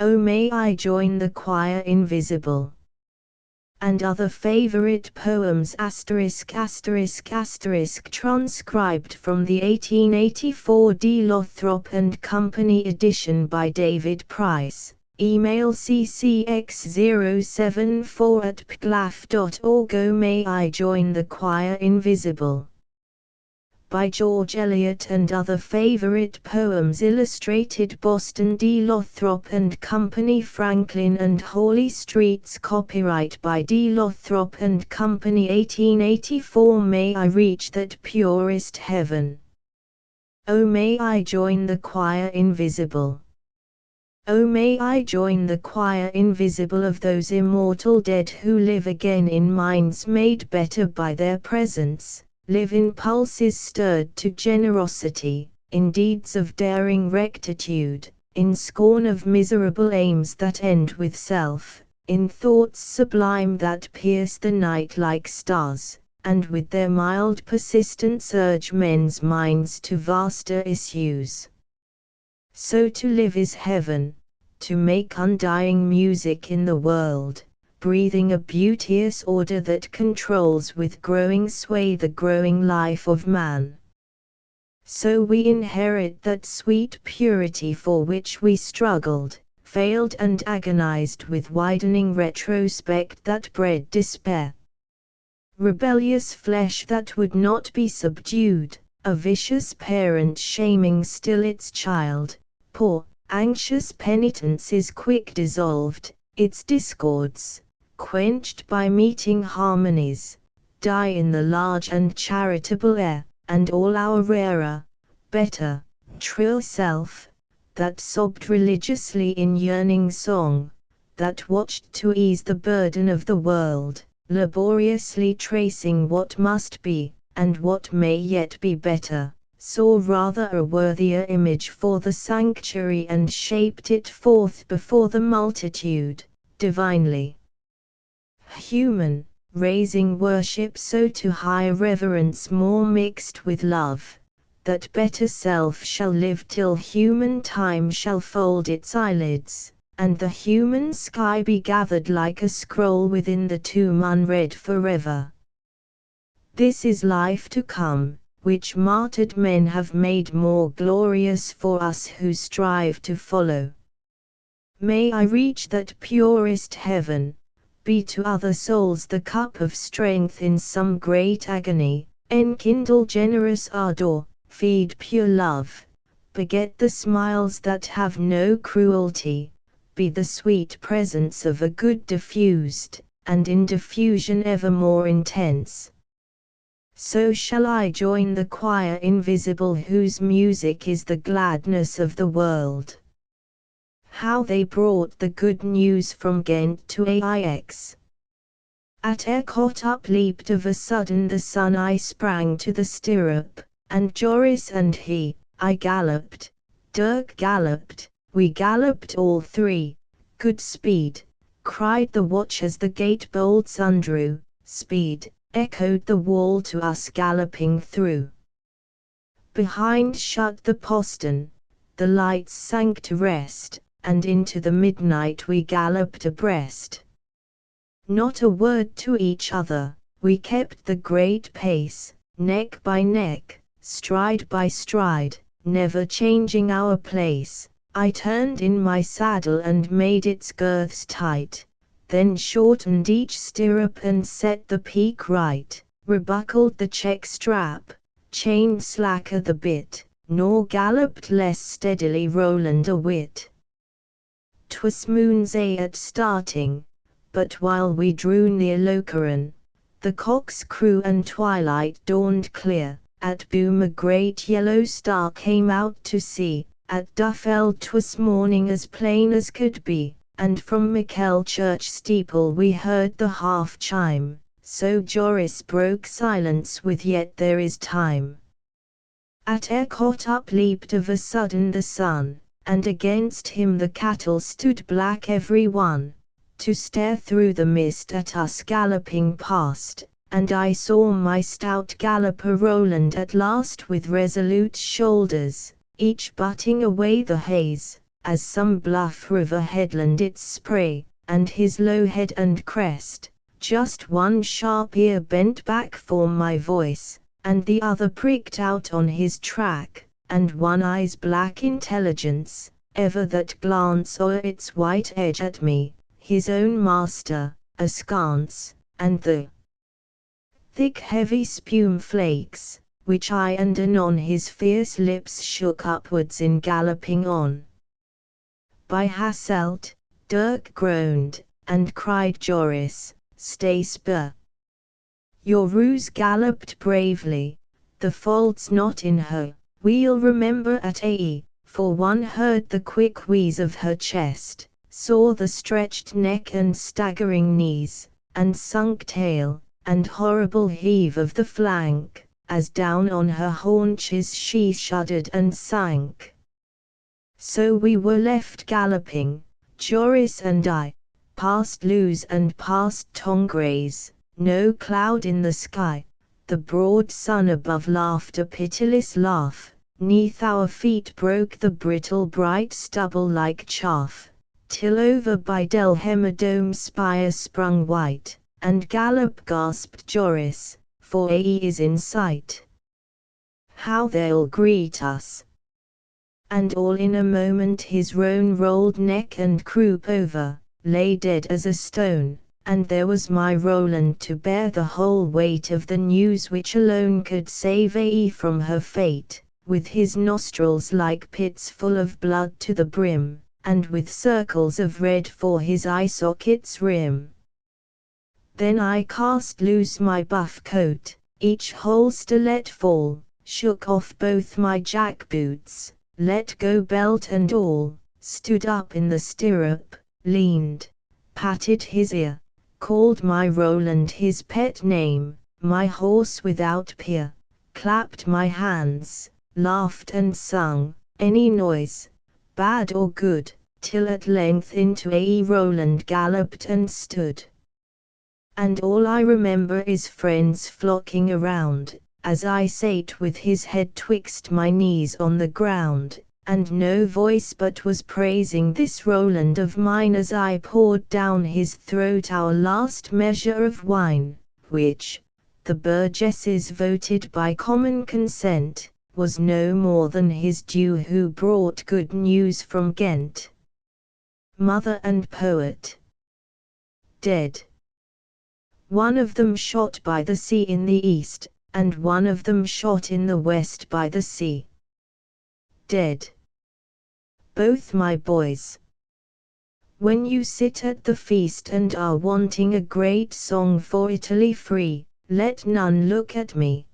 Oh, may I join the choir invisible. And other favorite poems **** transcribed from the 1884 D. Lothrop and Company edition by David Price. Email ccx074@pglaf.org. Oh, may I join the choir invisible. By George Eliot and other favorite poems illustrated Boston D. Lothrop and Company, Franklin and Hawley Streets. Copyright by D. Lothrop and Company, 1884. May I reach that purest heaven. Oh, may I join the choir invisible. Oh, may I join the choir invisible of those immortal dead who live again in minds made better by their presence, live in pulses stirred to generosity, in deeds of daring rectitude, in scorn of miserable aims that end with self, in thoughts sublime that pierce the night like stars, and with their mild persistence urge men's minds to vaster issues. So to live is heaven, to make undying music in the world, breathing a beauteous order that controls with growing sway the growing life of man. So we inherit that sweet purity for which we struggled, failed and agonized with widening retrospect that bred despair. Rebellious flesh that would not be subdued, a vicious parent shaming still its child, poor, anxious penitence is quick dissolved, its discords, quenched by meeting harmonies, die in the large and charitable air, and all our rarer, better, true self, that sobbed religiously in yearning song, that watched to ease the burden of the world, laboriously tracing what must be, and what may yet be better, saw rather a worthier image for the sanctuary and shaped it forth before the multitude, divinely human, raising worship so to high reverence more mixed with love, that better self shall live till human time shall fold its eyelids, and the human sky be gathered like a scroll within the tomb unread forever. This is life to come, which martyred men have made more glorious for us who strive to follow. May I reach that purest heaven, be to other souls the cup of strength in some great agony, enkindle generous ardor, feed pure love, beget the smiles that have no cruelty, be the sweet presence of a good diffused, and in diffusion ever more intense. So shall I join the choir invisible whose music is the gladness of the world. How they brought the good news from Ghent to Aix. At Ercot up leaped of a sudden the sun. I sprang to the stirrup, and Joris and he, I galloped, Dirk galloped, we galloped all three. Good speed, cried the watch as the gate bolts undrew, speed, echoed the wall to us galloping through. Behind shut the postern, the lights sank to rest, and into the midnight we galloped abreast. Not a word to each other, we kept the great pace, neck by neck, stride by stride, never changing our place. I turned in my saddle and made its girths tight, then shortened each stirrup and set the peak right, rebuckled the check strap, chained slacker the bit, nor galloped less steadily Roland a whit. 'Twas moon's at starting, but while we drew near Lokeren, the cocks crew and twilight dawned clear. At Boom a great yellow star came out to sea. At Duffeld 'twas morning as plain as could be, and from Mikel church steeple we heard the half chime. So Joris broke silence with "Yet there is time." At Ercot up leaped of a sudden the sun, and against him the cattle stood black every one, to stare through the mist at us galloping past, and I saw my stout galloper Roland at last with resolute shoulders, each butting away the haze, as some bluff river headland its spray, and his low head and crest, just one sharp ear bent back for my voice, and the other pricked out on his track, and one eye's black intelligence, ever that glance o'er its white edge at me, his own master, askance, and the thick heavy spume flakes, which I and anon his fierce lips shook upwards in galloping on. By Hasselt, Dirk groaned, and cried Joris, stay spur. Your ruse galloped bravely, the fault's not in her, we'll remember at Ae, for one heard the quick wheeze of her chest, saw the stretched neck and staggering knees, and sunk tail, and horrible heave of the flank, as down on her haunches she shuddered and sank. So we were left galloping, Joris and I, past Lewes and past Tongres, no cloud in the sky, the broad sun above laughed a pitiless laugh, 'neath our feet broke the brittle bright stubble like chaff, till over by Del Hemerdome spire sprung white, and gallop gasped Joris, for Ae is in sight. How they'll greet us! And all in a moment his roan rolled neck and croup over, lay dead as a stone, and there was my Roland to bear the whole weight of the news which alone could save Ae from her fate, with his nostrils like pits full of blood to the brim, and with circles of red for his eye sockets' rim. Then I cast loose my buff coat, each holster let fall, shook off both my jack boots, let go belt and all, stood up in the stirrup, leaned, patted his ear, called my Roland his pet name, my horse without peer, clapped my hands, laughed and sung, any noise, bad or good, till at length into Ae Roland galloped and stood. And all I remember is friends flocking around, as I sate with his head twixt my knees on the ground, and no voice but was praising this Roland of mine as I poured down his throat our last measure of wine, which, the burgesses voted by common consent, was no more than his due who brought good news from Ghent. Mother and poet dead. One of them shot by the sea in the east, and one of them shot in the west by the sea. Dead. Both my boys. When you sit at the feast and are wanting a great song for Italy free, let none look at me.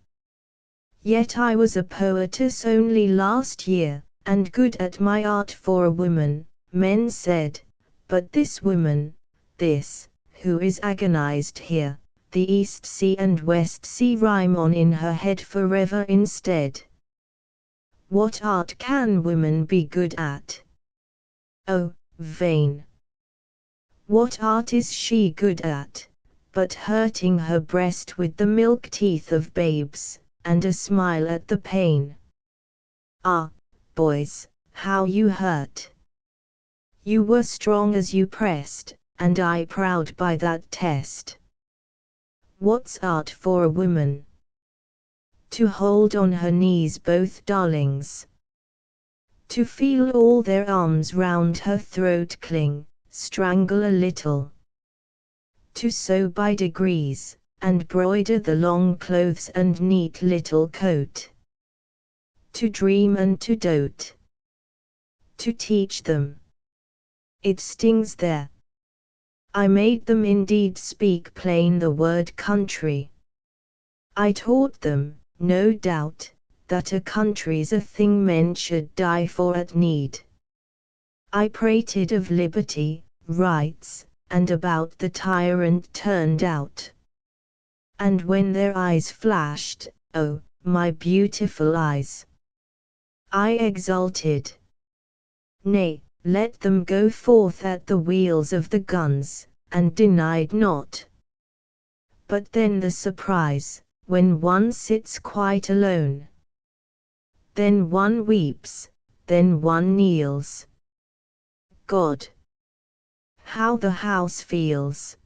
Yet I was a poetess only last year, and good at my art for a woman, men said, but this woman, this, who is agonized here, the East Sea and West Sea rhyme on in her head forever instead. What art can woman be good at? Oh, vain! What art is she good at, but hurting her breast with the milk teeth of babes, and a smile at the pain? Ah, boys, how you hurt! You were strong as you pressed, and I proud by that test. What's art for a woman? To hold on her knees both darlings. To feel all their arms round her throat cling, strangle a little. To sew by degrees, and broider the long clothes and neat little coat. To dream and to dote. To teach them. It stings there. I made them indeed speak plain the word country. I taught them, no doubt, that a country's a thing men should die for at need. I prated of liberty, rights, and about the tyrant turned out. And when their eyes flashed, oh, my beautiful eyes, I exulted. Nay, let them go forth at the wheels of the guns, and denied not. But then the surprise, when one sits quite alone. Then one weeps, then one kneels. God. How the house feels.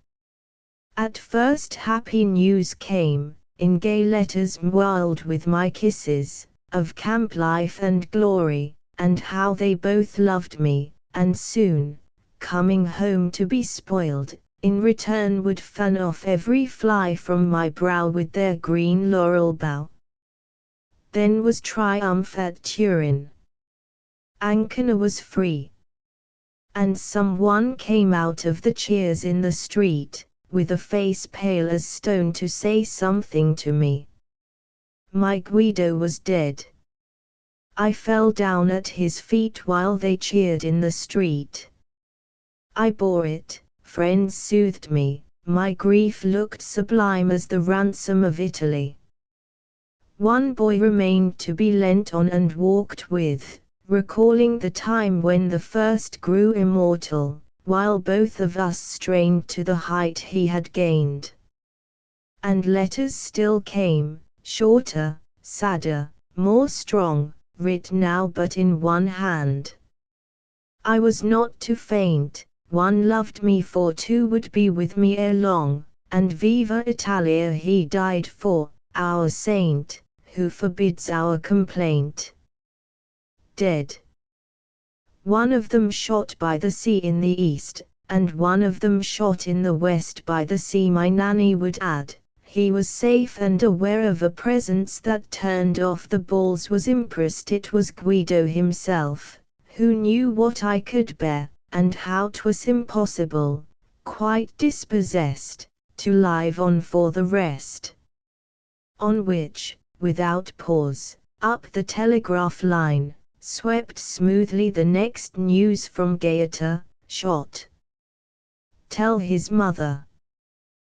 At first happy news came, in gay letters wild with my kisses, of camp life and glory, and how they both loved me, and soon, coming home to be spoiled, in return would fan off every fly from my brow with their green laurel bough. Then was triumph at Turin. Ancona was free. And someone came out of the cheers in the street, with a face pale as stone to say something to me. My Guido was dead. I fell down at his feet while they cheered in the street. I bore it, friends soothed me, my grief looked sublime as the ransom of Italy. One boy remained to be leant on and walked with, recalling the time when the first grew immortal, while both of us strained to the height he had gained. And letters still came, shorter, sadder, more strong, writ now but in one hand. I was not to faint, one loved me for two would be with me ere long, and Viva Italia he died for, our saint, who forbids our complaint. Dead. One of them shot by the sea in the east, and one of them shot in the west by the sea. My nanny would add, he was safe and aware of a presence that turned off the balls was impressed. It was Guido himself, who knew what I could bear, and how 'twas impossible, quite dispossessed, to live on for the rest. On which, without pause, up the telegraph line, swept smoothly the next news from Gaeta, shot. Tell his mother.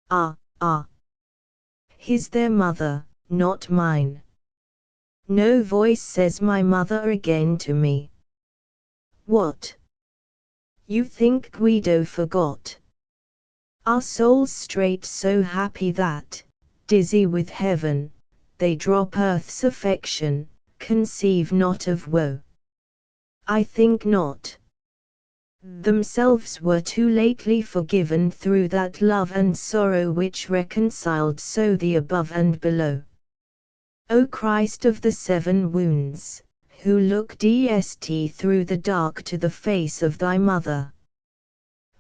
Ah, ah. His their mother, not mine. No voice says my mother again to me. What? You think Guido forgot? Our souls straight so happy that, dizzy with heaven, they drop earth's affection, conceive not of woe. I think not. Themselves were too lately forgiven through that love and sorrow which reconciled so the above and below. O Christ of the seven wounds, who looked through the dark to the face of thy mother.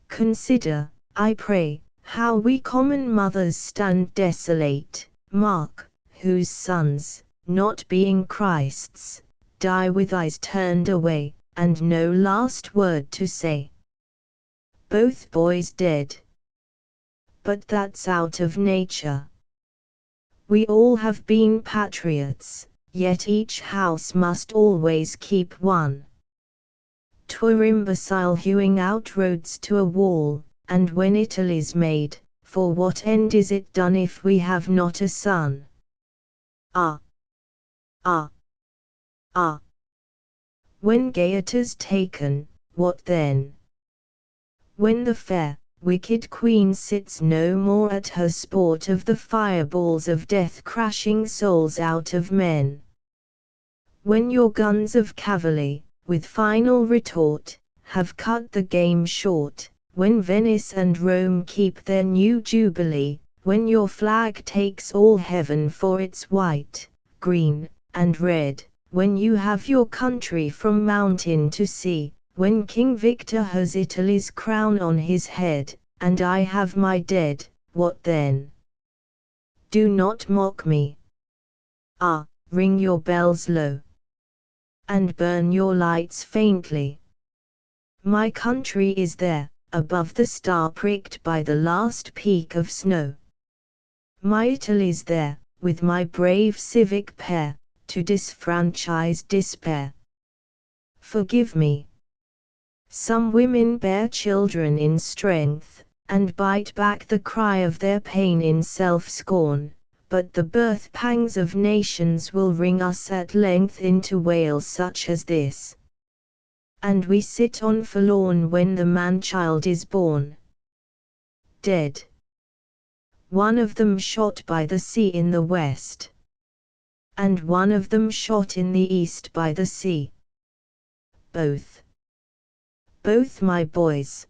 Consider, I pray, how we common mothers stand desolate, mark, whose sons, not being Christ's, die with eyes turned away, and no last word to say. Both boys dead. But that's out of nature. We all have been patriots, yet each house must always keep one. 'Twere imbecile hewing out roads to a wall, and when Italy's made, for what end is it done if we have not a son? Ah! Ah! Ah! When Gaeta's taken, what then? When the fair, wicked queen sits no more at her sport of the fireballs of death crashing souls out of men? When your guns of cavalry, with final retort, have cut the game short, when Venice and Rome keep their new jubilee, when your flag takes all heaven for its white, green, and red, when you have your country from mountain to sea, when King Victor has Italy's crown on his head, and I have my dead, what then? Do not mock me. Ah, ring your bells low, and burn your lights faintly. My country is there, above the star pricked by the last peak of snow. My Italy's there, with my brave civic pair, to disfranchise despair. Forgive me. Some women bear children in strength, and bite back the cry of their pain in self-scorn, but the birth pangs of nations will wring us at length into wails such as this. And we sit on forlorn when the man-child is born. Dead. One of them shot by the sea in the west. And one of them shot in the east by the sea. Both. both my boys.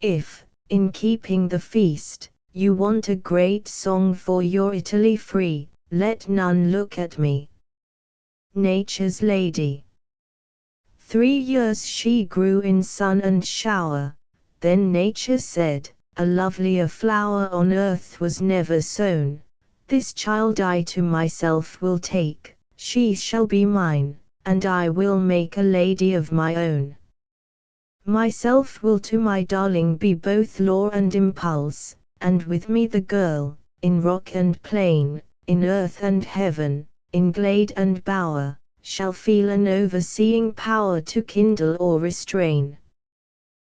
If, in keeping the feast, you want a great song for your Italy free, let none look at me. Nature's Lady. 3 years she grew in sun and shower, then nature said, a lovelier flower on earth was never sown. This child I to myself will take, she shall be mine, and I will make a lady of my own. Myself will to my darling be both law and impulse, and with me the girl, in rock and plain, in earth and heaven, in glade and bower, shall feel an overseeing power to kindle or restrain.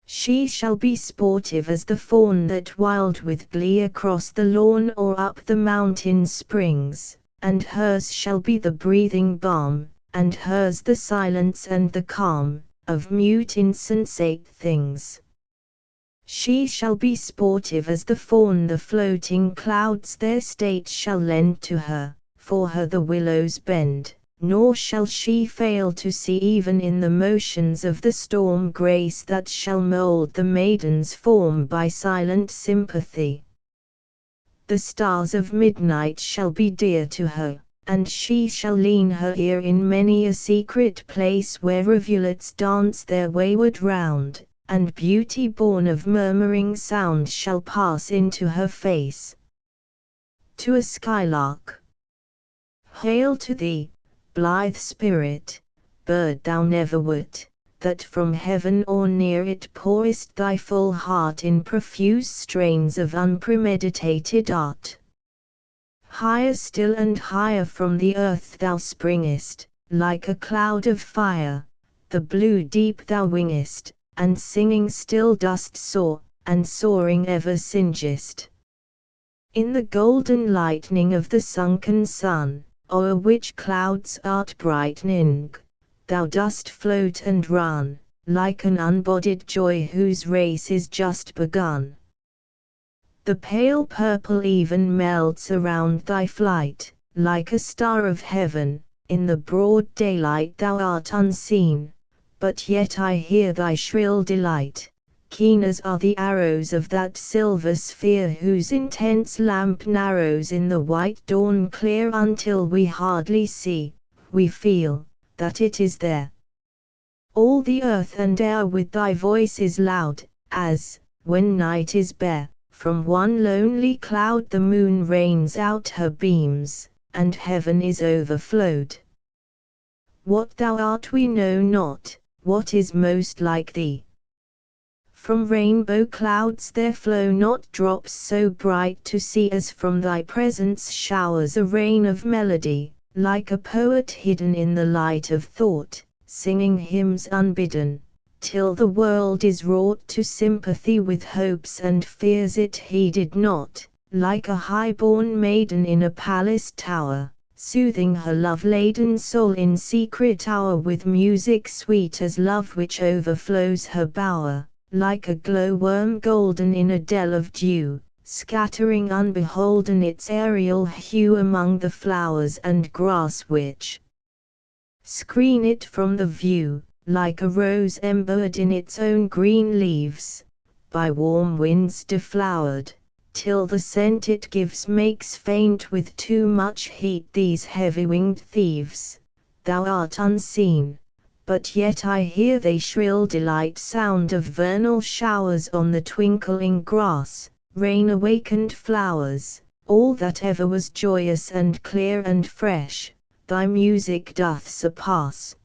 She shall be sportive as the fawn that wild with glee across the lawn or up the mountain springs, and hers shall be the breathing balm, and hers the silence and the calm, of mute insensate things. She shall be sportive as the fawn, the floating clouds their state shall lend to her, for her the willows bend, nor shall she fail to see even in the motions of the storm grace that shall mould the maiden's form by silent sympathy. The stars of midnight shall be dear to her, and she shall lean her ear in many a secret place where rivulets dance their wayward round, and beauty born of murmuring sound shall pass into her face. To a skylark. Hail to thee, blithe spirit, bird thou never wert, that from heaven or near it pourest thy full heart in profuse strains of unpremeditated art. Higher still and higher from the earth thou springest, like a cloud of fire, the blue deep thou wingest, and singing still dost soar, and soaring ever singest. In the golden lightning of the sunken sun, o'er which clouds art brightening, thou dost float and run, like an unbodied joy whose race is just begun. The pale purple even melts around thy flight, like a star of heaven, in the broad daylight thou art unseen, but yet I hear thy shrill delight, keen as are the arrows of that silver sphere whose intense lamp narrows in the white dawn clear until we hardly see, we feel, that it is there. All the earth and air with thy voice is loud, as, when night is bare, from one lonely cloud the moon rains out her beams, and heaven is overflowed. What thou art we know not, what is most like thee. From rainbow clouds there flow not drops so bright to see as from thy presence showers a rain of melody, like a poet hidden in the light of thought, singing hymns unbidden, till the world is wrought to sympathy with hopes and fears it heeded not, like a high-born maiden in a palace tower, soothing her love-laden soul in secret hour with music sweet as love which overflows her bower, like a glowworm golden in a dell of dew, scattering unbeholden its aerial hue among the flowers and grass which screen it from the view, like a rose embowered in its own green leaves, by warm winds deflowered, till the scent it gives makes faint with too much heat these heavy-winged thieves. Thou art unseen, but yet I hear thy shrill delight sound of vernal showers on the twinkling grass, rain-awakened flowers, all that ever was joyous and clear and fresh, thy music doth surpass.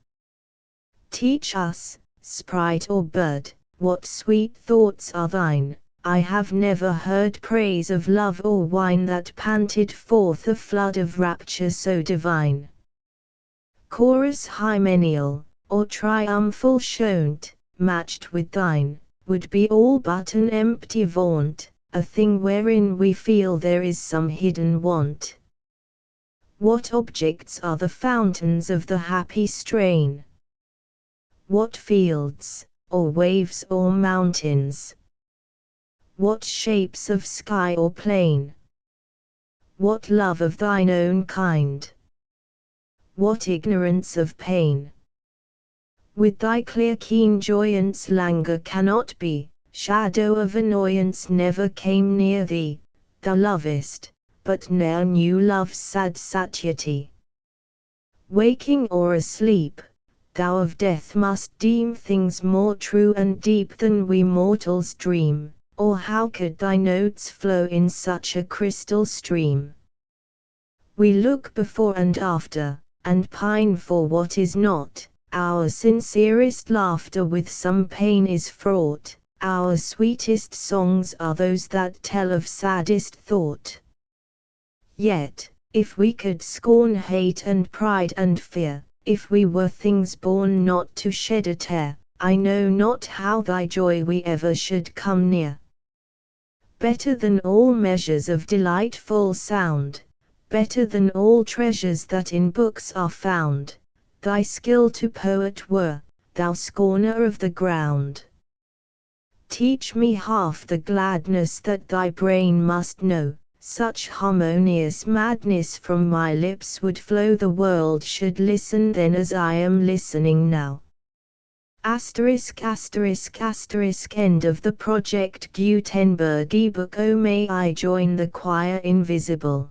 Teach us, sprite or bird, what sweet thoughts are thine. I have never heard praise of love or wine that panted forth a flood of rapture so divine. Chorus hymeneal, or triumphal chaunt, matched with thine, would be all but an empty vaunt, a thing wherein we feel there is some hidden want. What objects are the fountains of the happy strain? What fields, or waves or mountains? What shapes of sky or plain? What love of thine own kind? What ignorance of pain? With thy clear keen joyance languor cannot be, shadow of annoyance never came near thee, thou lovest, but ne'er knew love's sad satiety. Waking or asleep, thou of death must deem things more true and deep than we mortals dream, or how could thy notes flow in such a crystal stream? We look before and after, and pine for what is not. Our sincerest laughter with some pain is fraught, our sweetest songs are those that tell of saddest thought. Yet, if we could scorn hate and pride and fear, if we were things born not to shed a tear, I know not how thy joy we ever should come near. Better than all measures of delightful sound, better than all treasures that in books are found, thy skill to poet were, thou scorner of the ground. Teach me half the gladness that thy brain must know, such harmonious madness from my lips would flow the world should listen then as I am listening now. Asterisk asterisk asterisk end of the Project Gutenberg ebook. Oh, may I join the choir invisible.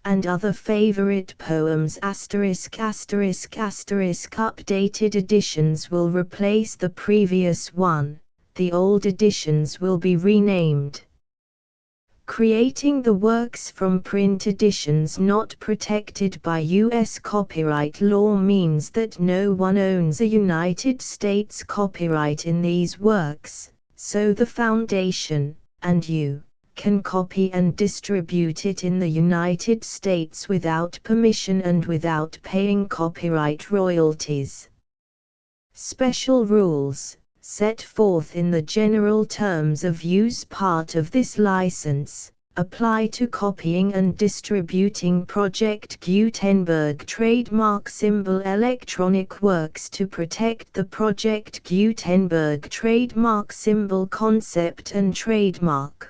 And other favorite poems asterisk asterisk asterisk updated editions will replace the previous one, the old editions will be renamed. Creating the works from print editions not protected by U.S. copyright law means that no one owns a United States copyright in these works, so the Foundation, and you, can copy and distribute it in the United States without permission and without paying copyright royalties. Special rules, set forth in the general terms of use part of this license, apply to copying and distributing Project Gutenberg trademark symbol electronic works to protect the Project Gutenberg trademark symbol concept and trademark.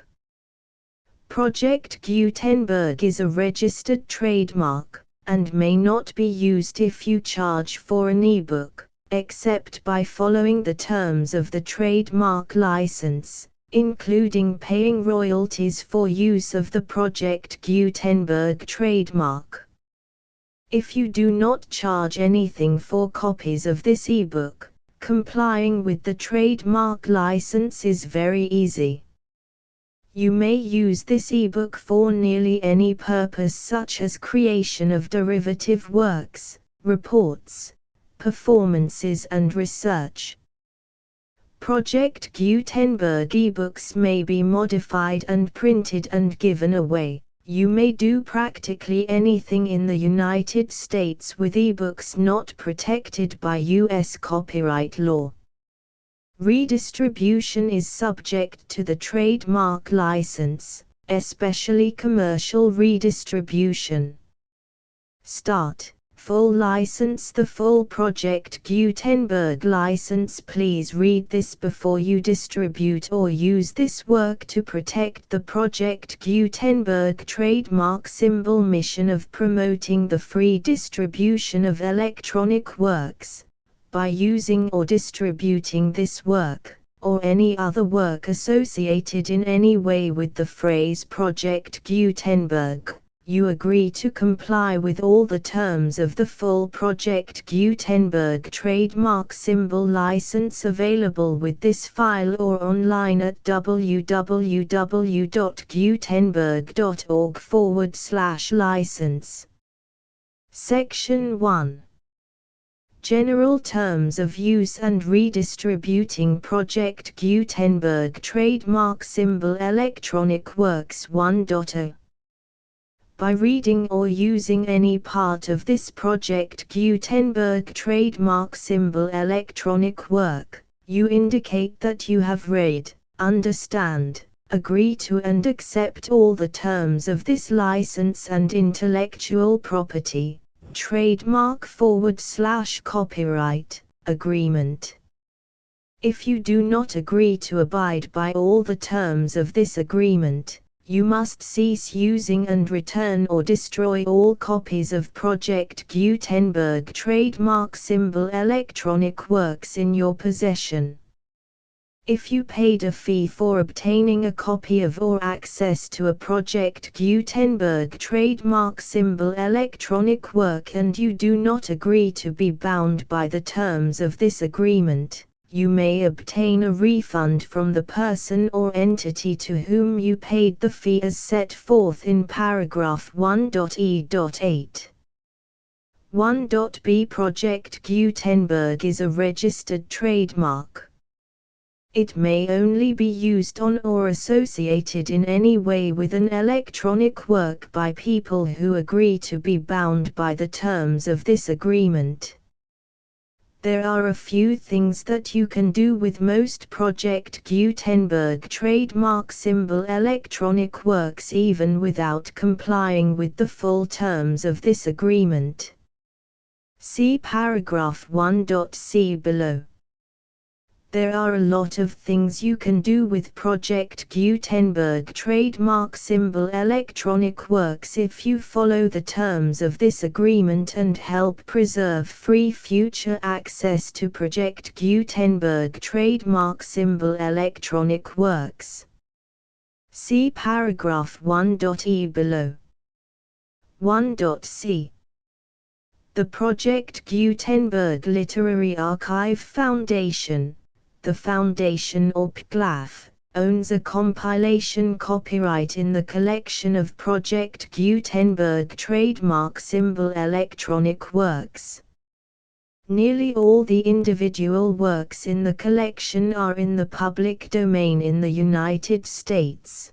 Project Gutenberg is a registered trademark, and may not be used if you charge for an ebook, except by following the terms of the trademark license, including paying royalties for use of the Project Gutenberg trademark. If you do not charge anything for copies of this ebook, complying with the trademark license is very easy. You may use this ebook for nearly any purpose such as creation of derivative works, reports, performances and research. Project Gutenberg ebooks may be modified and printed and given away. You may do practically anything in the United States with ebooks not protected by U.S. copyright law. Redistribution is subject to the trademark license, especially commercial redistribution. Start. Full license. The full Project Gutenberg license. Please read this before you distribute or use this work to protect the Project Gutenberg trademark symbol mission of promoting the free distribution of electronic works. By using or distributing this work, or any other work associated in any way with the phrase Project Gutenberg, you agree to comply with all the terms of the full Project Gutenberg trademark symbol license available with this file or online at www.gutenberg.org/license. Section 1. General Terms of Use and Redistributing Project Gutenberg Trademark Symbol Electronic Works 1.0. By reading or using any part of this Project Gutenberg trademark symbol electronic work, you indicate that you have read, understand, agree to and accept all the terms of this license and intellectual property, trademark/copyright, agreement. If you do not agree to abide by all the terms of this agreement, You must cease using and return or destroy all copies of Project Gutenberg trademark symbol electronic works in your possession. If you paid a fee for obtaining a copy of or access to a Project Gutenberg trademark symbol electronic work and you do not agree to be bound by the terms of this agreement, you may obtain a refund from the person or entity to whom you paid the fee as set forth in paragraph 1.e.8. 1.b Project Gutenberg is a registered trademark. It may only be used on or associated in any way with an electronic work by people who agree to be bound by the terms of this agreement. There are a few things that you can do with most Project Gutenberg trademark symbol electronic works even without complying with the full terms of this agreement. See paragraph 1.c below. There are a lot of things you can do with Project Gutenberg trademark symbol electronic works if you follow the terms of this agreement and help preserve free future access to Project Gutenberg trademark symbol electronic works. See paragraph 1.e below. 1.c The Project Gutenberg Literary Archive Foundation, the Foundation or PGLAF, owns a compilation copyright in the collection of Project Gutenberg trademark symbol electronic works. Nearly all the individual works in the collection are in the public domain in the United States.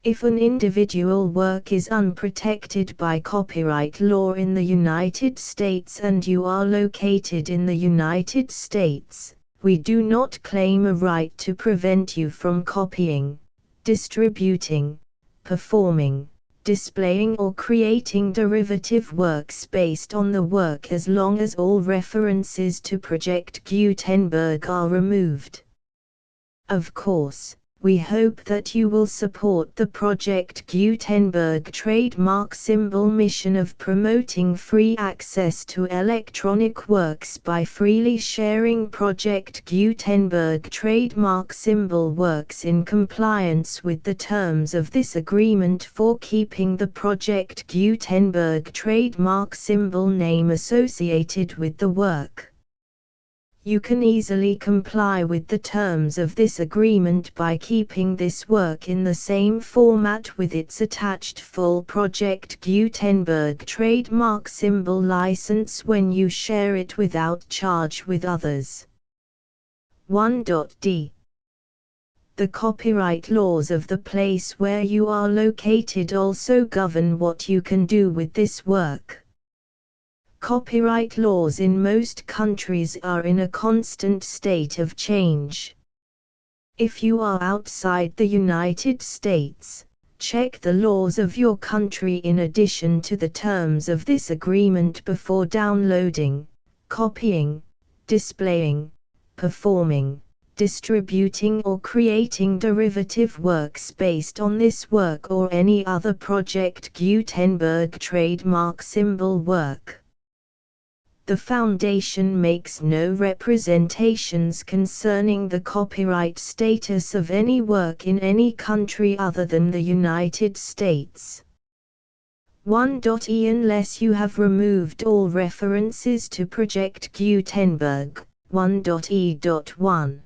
If an individual work is unprotected by copyright law in the United States and you are located in the United States, we do not claim a right to prevent you from copying, distributing, performing, displaying or creating derivative works based on the work as long as all references to Project Gutenberg are removed. Of course, we hope that you will support the Project Gutenberg trademark symbol mission of promoting free access to electronic works by freely sharing Project Gutenberg trademark symbol works in compliance with the terms of this agreement for keeping the Project Gutenberg trademark symbol name associated with the work. You can easily comply with the terms of this agreement by keeping this work in the same format with its attached full Project Gutenberg trademark symbol license when you share it without charge with others. 1.d The copyright laws of the place where you are located also govern what you can do with this work. Copyright laws in most countries are in a constant state of change. If you are outside the United States, check the laws of your country in addition to the terms of this agreement before downloading, copying, displaying, performing, distributing or creating derivative works based on this work or any other Project Gutenberg trademark symbol work. The Foundation makes no representations concerning the copyright status of any work in any country other than the United States. 1.e Unless you have removed all references to Project Gutenberg, 1.e.1.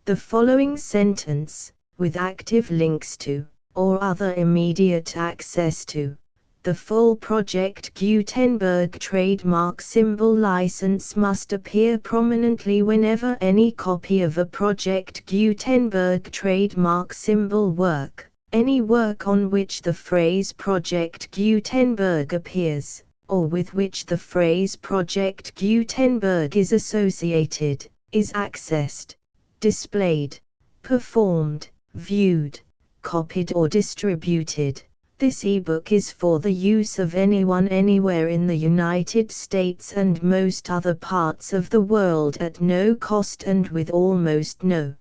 The following sentence, with active links to, or other immediate access to, the full Project Gutenberg trademark symbol license must appear prominently whenever any copy of a Project Gutenberg trademark symbol work, any work on which the phrase Project Gutenberg appears, or with which the phrase Project Gutenberg is associated, is accessed, displayed, performed, viewed, copied or distributed. This ebook is for the use of anyone anywhere in the United States and most other parts of the world at no cost and with almost no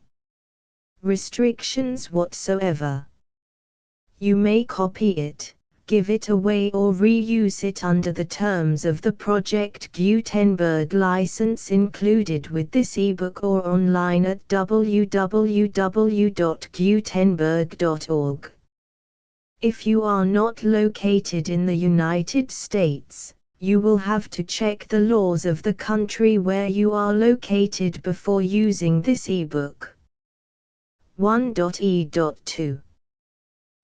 restrictions whatsoever. You may copy it, give it away or reuse it under the terms of the Project Gutenberg license included with this ebook or online at www.gutenberg.org. If you are not located in the United States, you will have to check the laws of the country where you are located before using this ebook. 1.e.2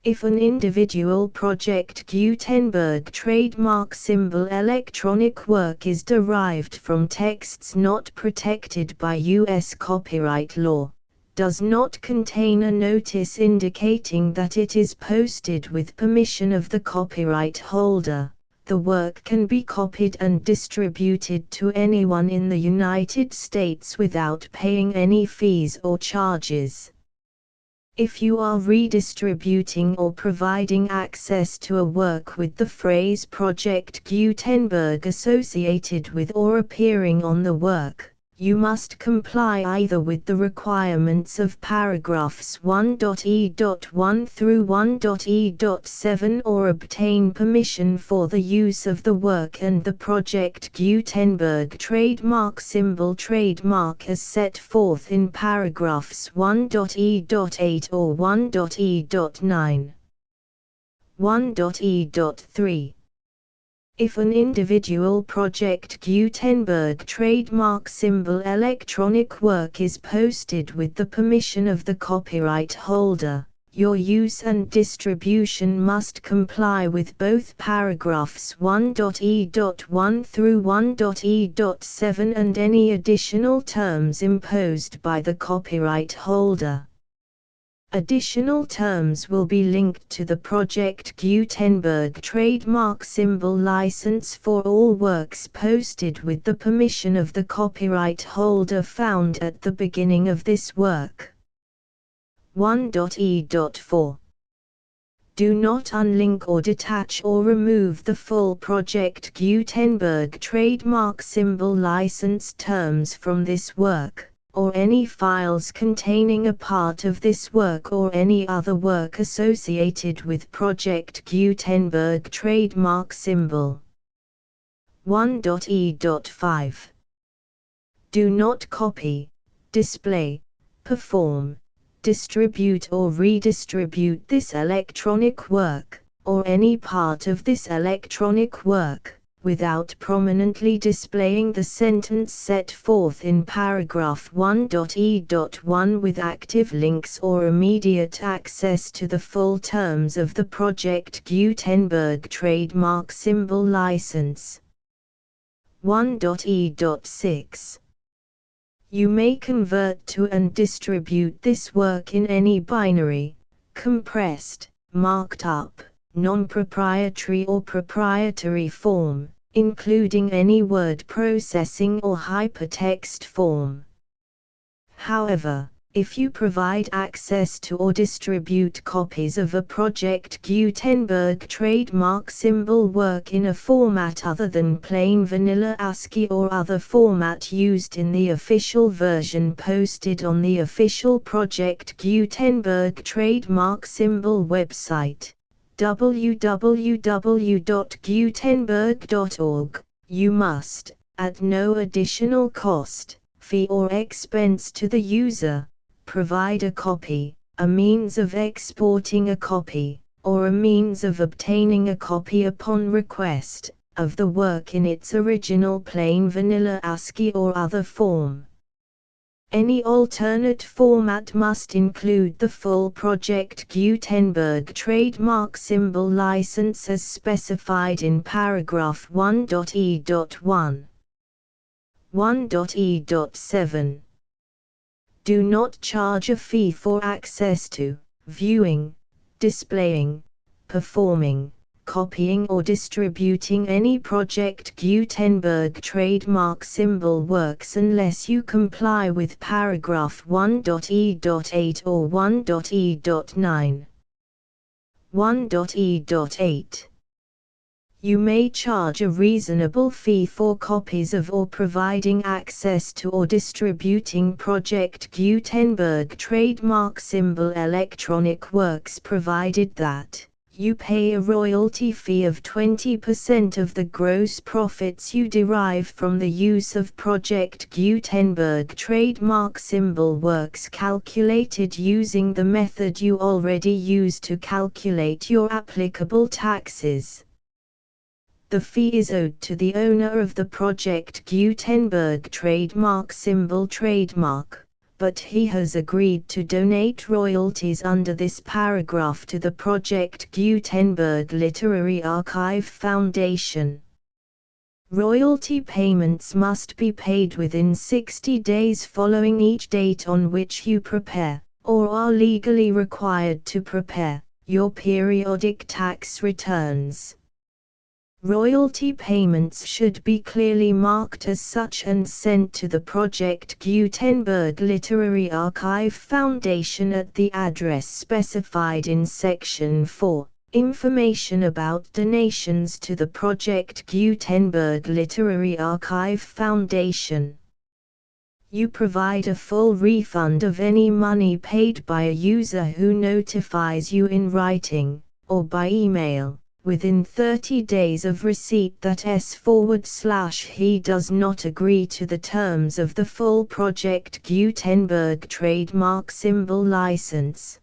If an individual Project Gutenberg trademark symbol electronic work is derived from texts not protected by U.S. copyright law, does not contain a notice indicating that it is posted with permission of the copyright holder, the work can be copied and distributed to anyone in the United States without paying any fees or charges. If you are redistributing or providing access to a work with the phrase Project Gutenberg associated with or appearing on the work, you must comply either with the requirements of paragraphs 1.e.1 through 1.e.7 or obtain permission for the use of the work and the Project Gutenberg trademark symbol trademark as set forth in paragraphs 1.e.8 or 1.e.9. 1.e.3 If an individual Project Gutenberg trademark symbol electronic work is posted with the permission of the copyright holder, your use and distribution must comply with both paragraphs 1.e.1 through 1.e.7 and any additional terms imposed by the copyright holder. Additional terms will be linked to the Project Gutenberg trademark symbol license for all works posted with the permission of the copyright holder found at the beginning of this work. 1.e.4 Do not unlink or detach or remove the full Project Gutenberg trademark symbol license terms from this work, or any files containing a part of this work or any other work associated with Project Gutenberg trademark symbol. 1.e.5 Do not copy, display, perform, distribute or redistribute this electronic work, or any part of this electronic work, without prominently displaying the sentence set forth in paragraph 1.e.1 with active links or immediate access to the full terms of the Project Gutenberg trademark symbol license. 1.e.6 You may convert to and distribute this work in any binary, compressed, marked up, non-proprietary or proprietary form, including any word processing or hypertext form. However, if you provide access to or distribute copies of a Project Gutenberg trademark symbol work in a format other than plain vanilla ASCII or other format used in the official version posted on the official Project Gutenberg trademark symbol website, www.gutenberg.org, you must, at no additional cost, fee or expense to the user, provide a copy, a means of exporting a copy, or a means of obtaining a copy upon request, of the work in its original plain vanilla ASCII or other form. Any alternate format must include the full Project Gutenberg trademark symbol license as specified in paragraph 1.e.1. 1.e.7 Do not charge a fee for access to, viewing, displaying, performing, copying or distributing any Project Gutenberg trademark symbol works unless you comply with paragraph 1.e.8 or 1.e.9. 1.e.8 You may charge a reasonable fee for copies of or providing access to or distributing Project Gutenberg trademark symbol electronic works provided that, You pay a royalty fee of 20% of the gross profits you derive from the use of Project Gutenberg trademark symbol works calculated using the method you already use to calculate your applicable taxes. The fee is owed to the owner of the Project Gutenberg trademark symbol trademark, but he has agreed to donate royalties under this paragraph to the Project Gutenberg Literary Archive Foundation. Royalty payments must be paid within 60 days following each date on which you prepare, or are legally required to prepare, your periodic tax returns. Royalty payments should be clearly marked as such and sent to the Project Gutenberg Literary Archive Foundation at the address specified in Section 4, Information about donations to the Project Gutenberg Literary Archive Foundation. You provide a full refund of any money paid by a user who notifies you in writing, or by email, within 30 days of receipt that he does not agree to the terms of the full Project Gutenberg trademark symbol license.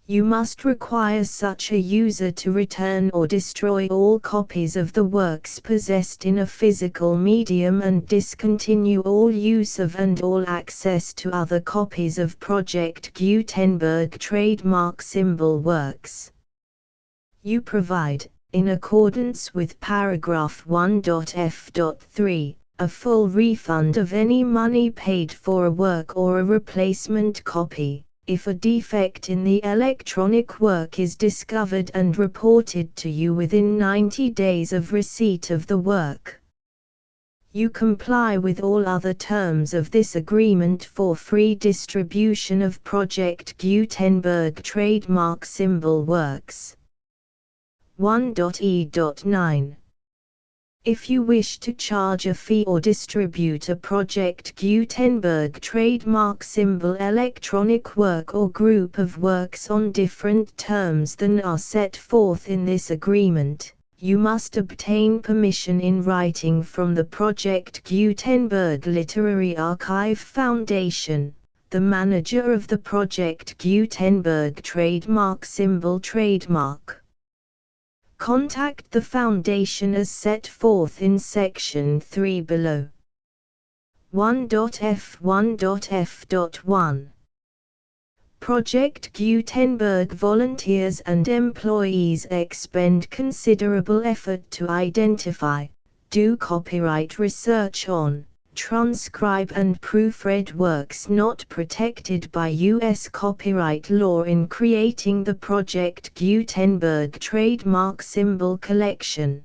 You must require such a user to return or destroy all copies of the works possessed in a physical medium and discontinue all use of and all access to other copies of Project Gutenberg trademark symbol works. You provide, in accordance with paragraph 1.f.3, a full refund of any money paid for a work or a replacement copy, if a defect in the electronic work is discovered and reported to you within 90 days of receipt of the work. You comply with all other terms of this agreement for free distribution of Project Gutenberg trademark symbol works. 1.e.9. If you wish to charge a fee or distribute a Project Gutenberg trademark symbol electronic work or group of works on different terms than are set forth in this agreement, you must obtain permission in writing from the Project Gutenberg Literary Archive Foundation, the manager of the Project Gutenberg trademark symbol trademark. Contact the Foundation as set forth in Section 3 below. 1.f1.f.1. Project Gutenberg volunteers and employees expend considerable effort to identify, do copyright research on, transcribe and proofread works not protected by U.S. copyright law in creating the Project Gutenberg trademark symbol collection.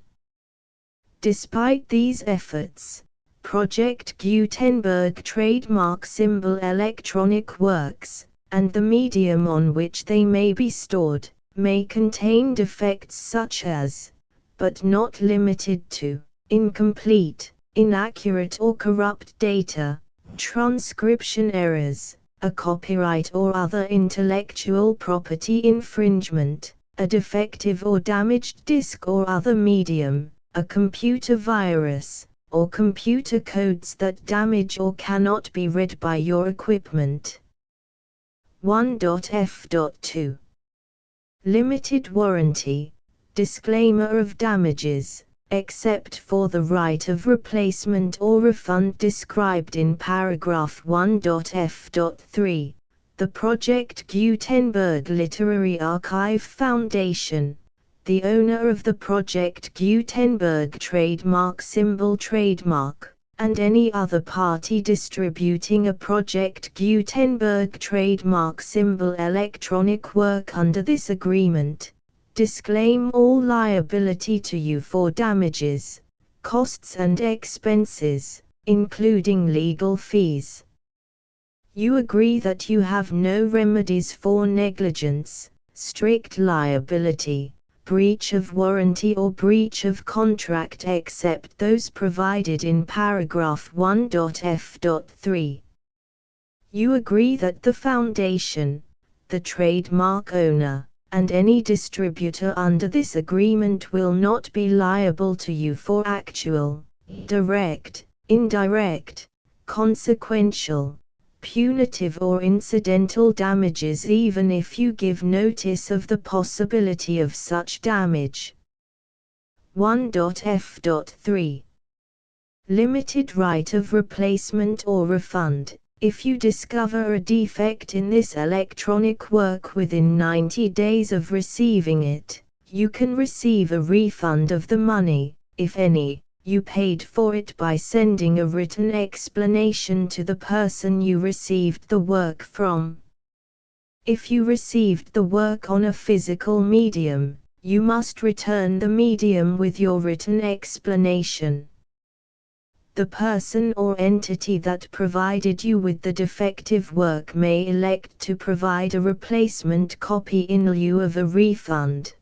Despite these efforts, Project Gutenberg trademark symbol electronic works, and the medium on which they may be stored, may contain defects such as, but not limited to, incomplete, inaccurate or corrupt data, transcription errors, a copyright or other intellectual property infringement, a defective or damaged disk or other medium, a computer virus, or computer codes that damage or cannot be read by your equipment. 1.f.2. Limited warranty, disclaimer of damages, except for the right of replacement or refund described in paragraph 1.f.3, the Project Gutenberg Literary Archive Foundation, the owner of the Project Gutenberg trademark symbol trademark, and any other party distributing a Project Gutenberg trademark symbol electronic work under this agreement, disclaim all liability to you for damages, costs and expenses, including legal fees. You agree that you have no remedies for negligence, strict liability, breach of warranty or breach of contract except those provided in paragraph 1.f.3. You agree that the Foundation, the trademark owner, and any distributor under this agreement will not be liable to you for actual, direct, indirect, consequential, punitive or incidental damages even if you give notice of the possibility of such damage. 1.f.3 Limited right of replacement or refund. If you discover a defect in this electronic work within 90 days of receiving it, you can receive a refund of the money, if any, you paid for it by sending a written explanation to the person you received the work from. If you received the work on a physical medium, you must return the medium with your written explanation. The person or entity that provided you with the defective work may elect to provide a replacement copy in lieu of a refund.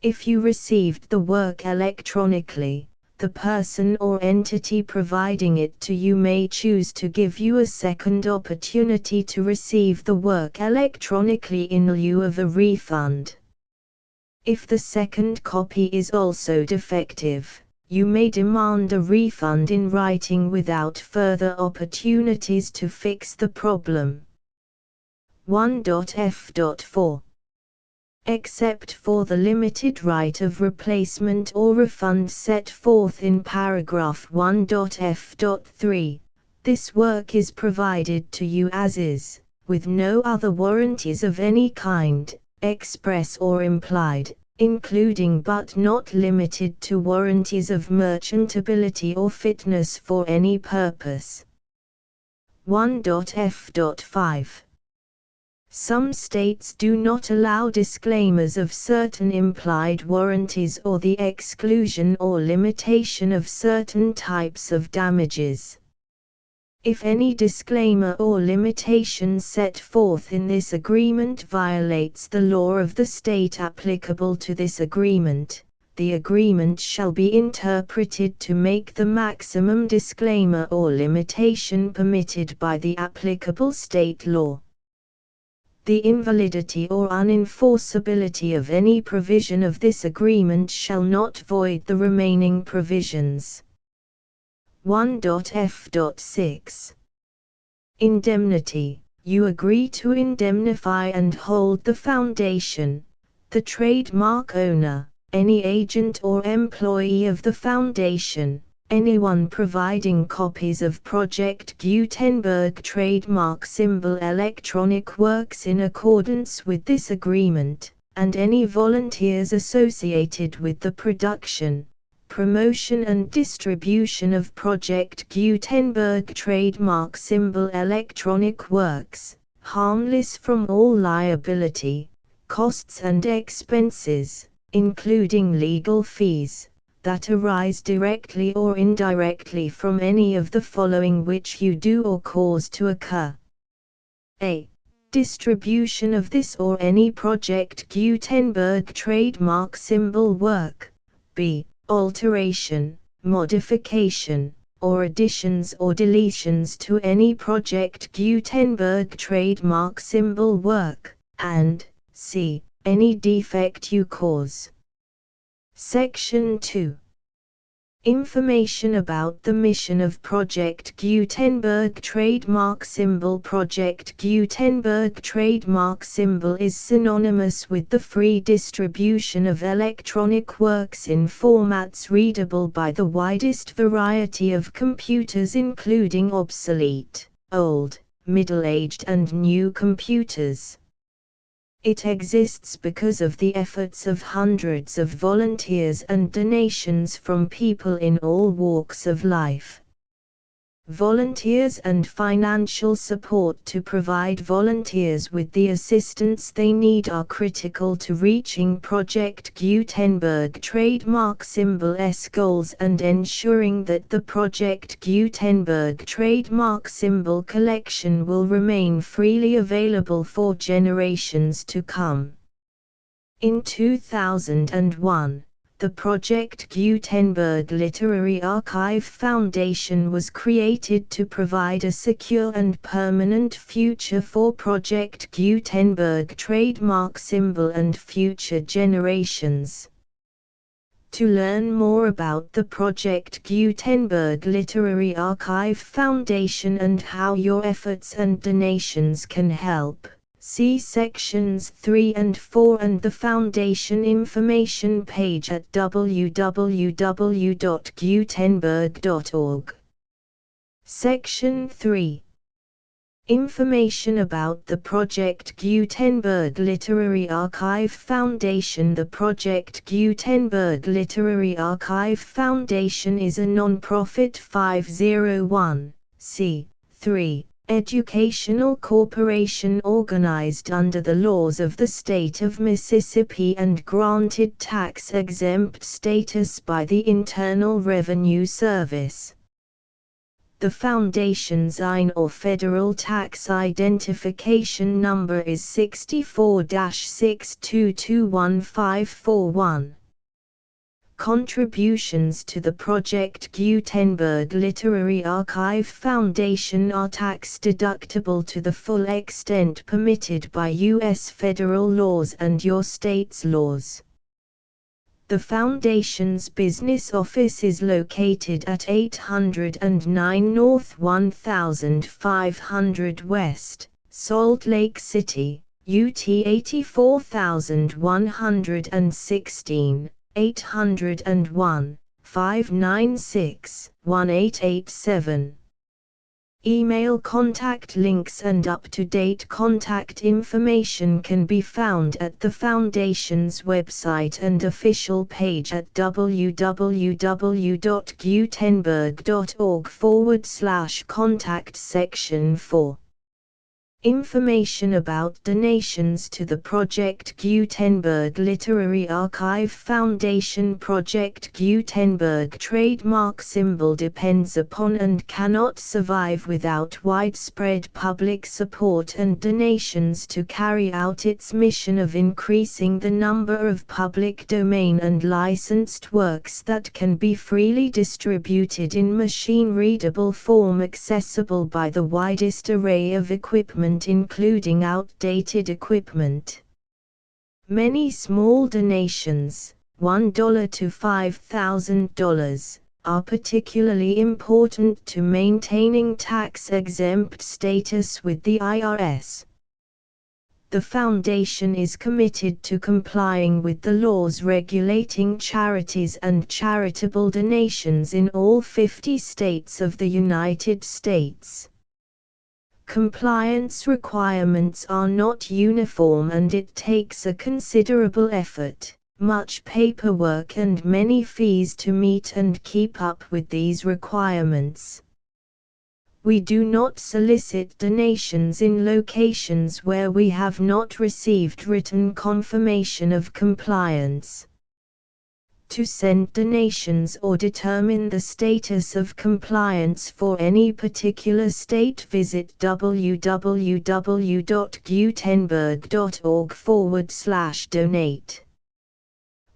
If you received the work electronically, the person or entity providing it to you may choose to give you a second opportunity to receive the work electronically in lieu of a refund. If the second copy is also defective, you may demand a refund in writing without further opportunities to fix the problem. 1.f.4 Except for the limited right of replacement or refund set forth in paragraph 1.f.3, this work is provided to you as is, with no other warranties of any kind, express or implied, including but not limited to warranties of merchantability or fitness for any purpose. 1.f.5 Some states do not allow disclaimers of certain implied warranties or the exclusion or limitation of certain types of damages. If any disclaimer or limitation set forth in this agreement violates the law of the state applicable to this agreement, the agreement shall be interpreted to make the maximum disclaimer or limitation permitted by the applicable state law. The invalidity or unenforceability of any provision of this agreement shall not void the remaining provisions. 1.f.6 Indemnity. You agree to indemnify and hold the foundation, the trademark owner, any agent or employee of the foundation, anyone providing copies of Project Gutenberg trademark symbol electronic works in accordance with this agreement, and any volunteers associated with the production, promotion and distribution of Project Gutenberg trademark symbol electronic works, harmless from all liability, costs and expenses, including legal fees, that arise directly or indirectly from any of the following which you do or cause to occur. A. Distribution of this or any Project Gutenberg trademark symbol work. B. Alteration, modification, or additions or deletions to any Project Gutenberg trademark symbol work, and c. Any defect you cause. Section 2. Information about the mission of Project Gutenberg trademark symbol. Project Gutenberg trademark symbol is synonymous with the free distribution of electronic works in formats readable by the widest variety of computers, including obsolete, old, middle-aged and new computers. It exists because of the efforts of hundreds of volunteers and donations from people in all walks of life. Volunteers and financial support to provide volunteers with the assistance they need are critical to reaching Project Gutenberg trademark symbol's goals and ensuring that the Project Gutenberg trademark symbol collection will remain freely available for generations to come. In 2001, The Project Gutenberg Literary Archive Foundation was created to provide a secure and permanent future for Project Gutenberg trademark symbol and future generations. To learn more about the Project Gutenberg Literary Archive Foundation and how your efforts and donations can help, see sections 3 and 4 and the Foundation information page at www.gutenberg.org. Section 3. Information about the Project Gutenberg Literary Archive Foundation. The Project Gutenberg Literary Archive Foundation is a non-profit 501(c)(3) educational corporation organized under the laws of the state of Mississippi and granted tax-exempt status by the Internal Revenue Service. The Foundation's IN or Federal Tax Identification Number is 64-6221541. Contributions to the Project Gutenberg Literary Archive Foundation are tax-deductible to the full extent permitted by U.S. federal laws and your state's laws. The Foundation's business office is located at 809 North 1500 West, Salt Lake City, UT 84116. 801-596-1887. Email contact links and up-to-date contact information can be found at the Foundation's website and official page at www.gutenberg.org/contact section 4. Information about donations to the Project Gutenberg Literary Archive Foundation. Project Gutenberg trademark symbol depends upon and cannot survive without widespread public support and donations to carry out its mission of increasing the number of public domain and licensed works that can be freely distributed in machine-readable form accessible by the widest array of equipment including outdated equipment. Many small donations, $1 to $5,000, are particularly important to maintaining tax-exempt status with the IRS. The Foundation is committed to complying with the laws regulating charities and charitable donations in all 50 states of the United States. Compliance requirements are not uniform and it takes a considerable effort, much paperwork and many fees to meet and keep up with these requirements. We do not solicit donations in locations where we have not received written confirmation of compliance. To send donations or determine the status of compliance for any particular state, visit www.gutenberg.org/donate.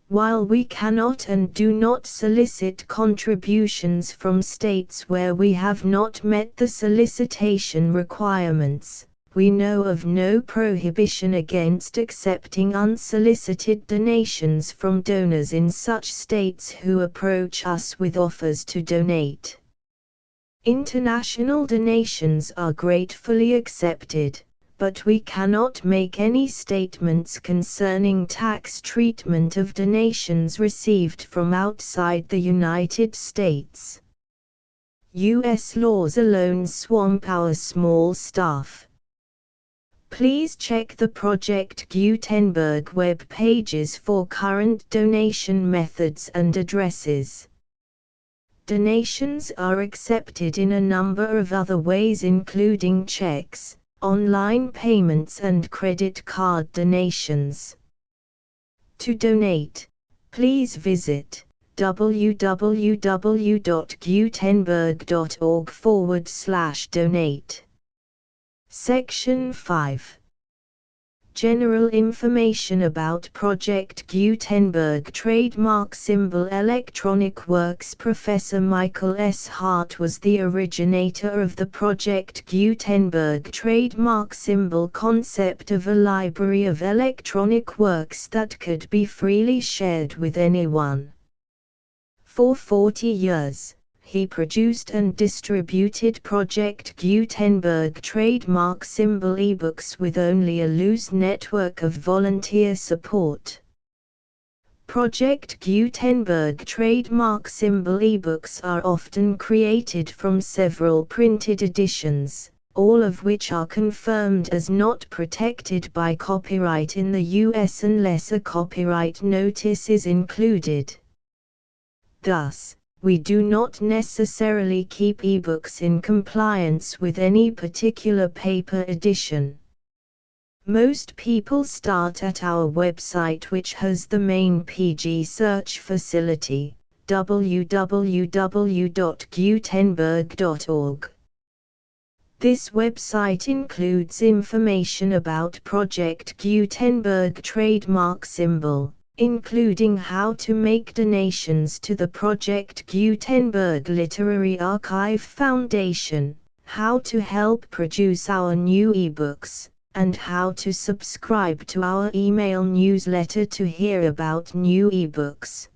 While we cannot and do not solicit contributions from states where we have not met the solicitation requirements, we know of no prohibition against accepting unsolicited donations from donors in such states who approach us with offers to donate. International donations are gratefully accepted, but we cannot make any statements concerning tax treatment of donations received from outside the United States. U.S. laws alone swamp our small staff. Please check the Project Gutenberg web pages for current donation methods and addresses. Donations are accepted in a number of other ways including checks, online payments and credit card donations. To donate, please visit www.gutenberg.org/donate. Section 5. General information about Project Gutenberg trademark symbol electronic works. Professor Michael S. Hart was the originator of the Project Gutenberg trademark symbol concept of a library of electronic works that could be freely shared with anyone. For 40 years, he produced and distributed Project Gutenberg trademark symbol ebooks with only a loose network of volunteer support. Project Gutenberg trademark symbol ebooks are often created from several printed editions, all of which are confirmed as not protected by copyright in the US unless a copyright notice is included. Thus, we do not necessarily keep ebooks in compliance with any particular paper edition. Most people start at our website, which has the main PG search facility, www.gutenberg.org. This website includes information about Project Gutenberg trademark symbol, including how to make donations to the Project Gutenberg Literary Archive Foundation, how to help produce our new ebooks, and how to subscribe to our email newsletter to hear about new ebooks.